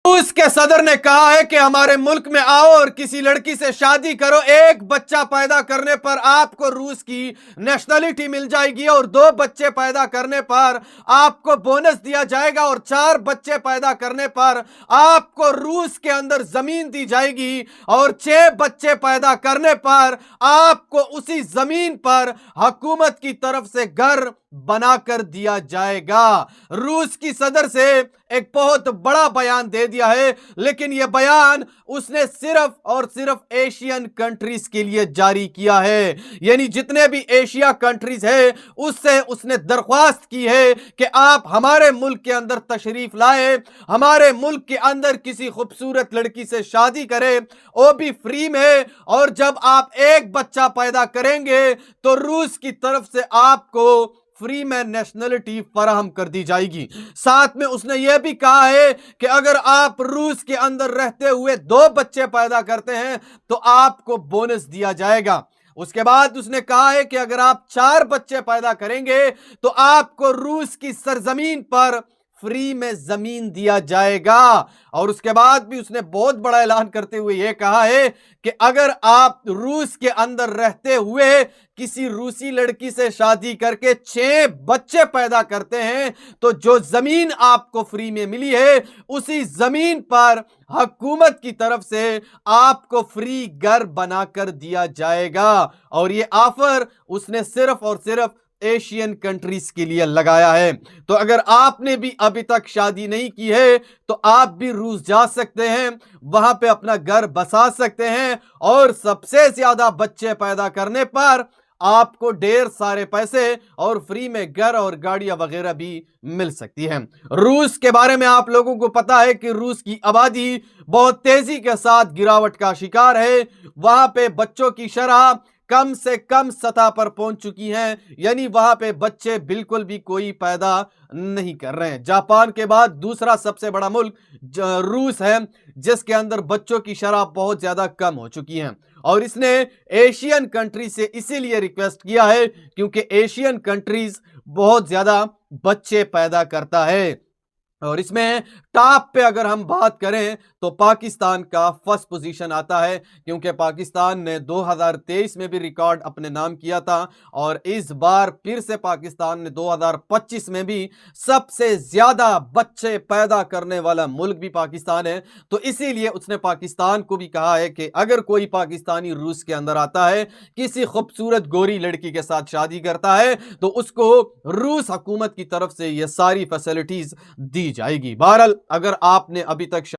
रूस के सदर ने कहा है कि हमारे मुल्क में आओ और किसी लड़की से शादी करो, एक बच्चा पैदा करने पर आपको रूस की नेशनलिटी मिल जाएगी और 2 बच्चे पैदा करने पर आपको बोनस दिया जाएगा और 4 बच्चे पैदा करने पर आपको रूस के अंदर जमीन दी जाएगी और 6 बच्चे पैदा करने पर आपको उसी जमीन पर हुकूमत की तरफ से घर बनाकर दिया जाएगा। रूस की सदर से एक बहुत बड़ा बयान दे दिया है, लेकिन यह बयान उसने सिर्फ और सिर्फ एशियन कंट्रीज के लिए जारी किया है। यानी जितने भी एशिया कंट्रीज है उससे उसने दरख्वास्त की है कि आप हमारे मुल्क के अंदर तशरीफ लाए, हमारे मुल्क के अंदर किसी खूबसूरत लड़की से शादी करें, वो भी फ्री में, और जब आप एक बच्चा पैदा करेंगे तो रूस की तरफ से आपको फ्री में नेशनलिटी फराहम कर दी जाएगी। साथ में उसने यह भी कहा है कि अगर आप रूस के अंदर रहते हुए 2 बच्चे पैदा करते हैं तो आपको बोनस दिया जाएगा। उसके बाद उसने कहा है कि अगर आप 4 बच्चे पैदा करेंगे तो आपको रूस की सरजमीन पर फ्री में जमीन दिया जाएगा। और उसके बाद भी उसने बहुत बड़ा ऐलान करते हुए यह कहा है कि अगर आप रूस के अंदर रहते हुए किसी रूसी लड़की से शादी करके 6 बच्चे पैदा करते हैं तो जो जमीन आपको फ्री में मिली है उसी जमीन पर हुकूमत की तरफ से आपको फ्री घर बनाकर दिया जाएगा। और ये ऑफर उसने सिर्फ और सिर्फ एशियन कंट्रीज के लिए लगाया है। तो अगर आपने भी अभी तक शादी नहीं की है तो आप भी रूस जा सकते हैं, वहां पे अपना घर बसा सकते हैं और सबसे ज्यादा बच्चे पैदा करने पर आपको ढेर सारे पैसे और फ्री में घर और गाड़ियां वगैरह भी मिल सकती हैं। रूस के बारे में आप लोगों को पता है कि रूस की आबादी बहुत तेजी के साथ गिरावट का शिकार है। वहां पे बच्चों की शरह कम से कम सतह पर पहुंच चुकी हैं, यानी वहां पे बच्चे बिल्कुल भी कोई पैदा नहीं कर रहे हैं। जापान के बाद दूसरा सबसे बड़ा मुल्क रूस है, जिसके अंदर बच्चों की शरह बहुत ज्यादा कम हो चुकी है। और इसने एशियन कंट्री से इसीलिए रिक्वेस्ट किया है क्योंकि एशियन कंट्रीज बहुत ज्यादा बच्चे पैदा करता है। और इसमें टॉप पे अगर हम बात करें तो पाकिस्तान का फर्स्ट पोजीशन आता है, क्योंकि पाकिस्तान ने 2023 में भी रिकॉर्ड अपने नाम किया था और इस बार फिर से पाकिस्तान ने 2025 में भी सबसे ज्यादा बच्चे पैदा करने वाला मुल्क भी पाकिस्तान है। तो इसीलिए उसने पाकिस्तान को भी कहा है कि अगर कोई पाकिस्तानी रूस के अंदर आता है, किसी खूबसूरत गोरी लड़की के साथ शादी करता है, तो उसको रूस हुकूमत की तरफ से ये सारी फैसिलिटीज दी जाएगी। बहरहाल अगर आपने अभी तक